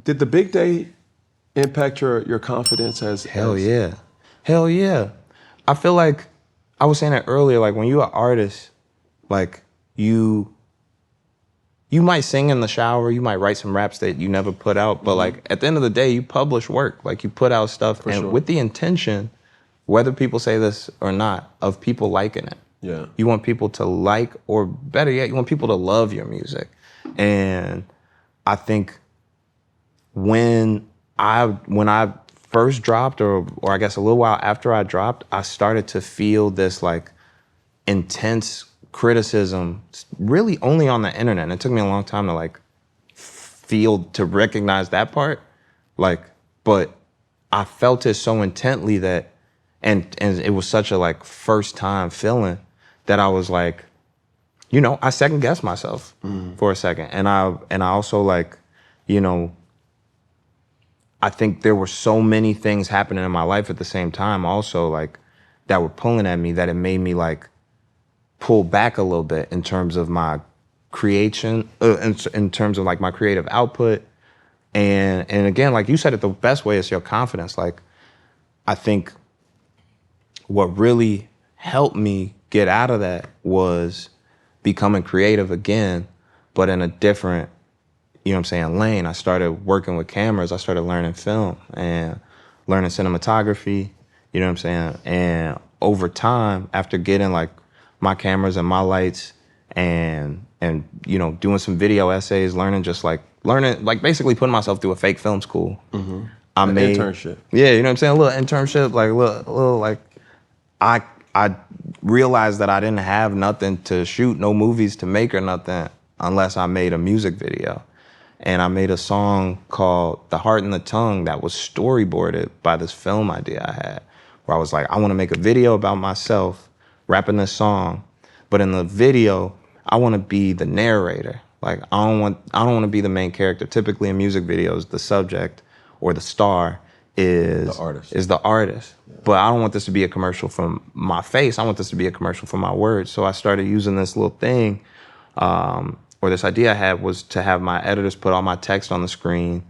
Did the big day impact your confidence as Hell yeah. Hell yeah. I feel like, I was saying that earlier, like when you're an artist, like you might sing in the shower, you might write some raps that you never put out, but like at the end of the day, you publish work. Like you put out stuff with the intention, whether people say this or not, of people liking it. Yeah. You want people to like, or better yet, you want people to love your music. And I think when I first dropped, or I guess a little while after I dropped, I started to feel this like intense criticism, really only on the internet. And it took me a long time to like to recognize that part. Like, but I felt it so intently that, and it was such a like first time feeling that I was like, you know, I second guessed myself for a second. And I also like, you know, I think there were so many things happening in my life at the same time also, like, that were pulling at me, that it made me like pull back a little bit in terms of my creation, in terms of like my creative output. And again, like you said it the best way, is your confidence. Like, I think what really helped me get out of that was becoming creative again, but in a different, you know what I'm saying, lane. I started working with cameras. I started learning film and learning cinematography, you know what I'm saying? And over time, after getting like my cameras and my lights and you know, doing some video essays, learning like basically putting myself through a fake film school. I made internship. Yeah, you know what I'm saying? A little internship, like a little like, I realized that I didn't have nothing to shoot, no movies to make or nothing, unless I made a music video. And I made a song called The Heart and the Tongue that was storyboarded by this film idea I had, where I was like, I want to make a video about myself rapping this song, but in the video, I want to be the narrator. Like, I don't want to be the main character. Typically in music videos, the subject or the star is the artist. Yeah. But I don't want this to be a commercial from my face. I want this to be a commercial for my words. So I started using this little thing, or this idea I had, was to have my editors put all my text on the screen,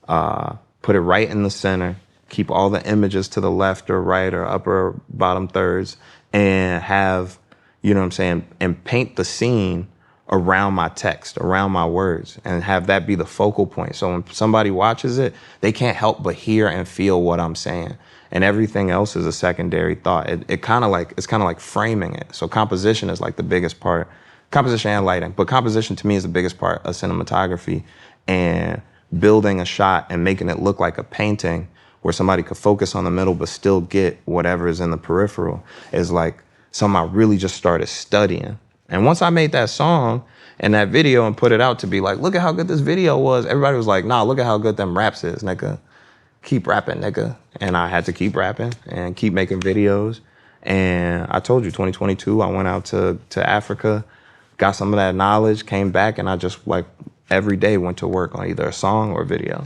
put it right in the center, keep all the images to the left or right or upper or bottom thirds, and have, you know what I'm saying, and paint the scene around my text, around my words, and have that be the focal point. So when somebody watches it, they can't help but hear and feel what I'm saying. And everything else is a secondary thought. It's kind of like framing it. So composition is like the biggest part. Composition and lighting, but composition to me is the biggest part of cinematography, and building a shot and making it look like a painting where somebody could focus on the middle but still get whatever is in the peripheral is like something I really just started studying. And once I made that song and that video and put it out to be like, look at how good this video was, everybody was like, nah, look at how good them raps is, nigga. Keep rapping, nigga. And I had to keep rapping and keep making videos. And I told you, 2022, I went out to Africa, got some of that knowledge, came back, and I just like every day went to work on either a song or a video.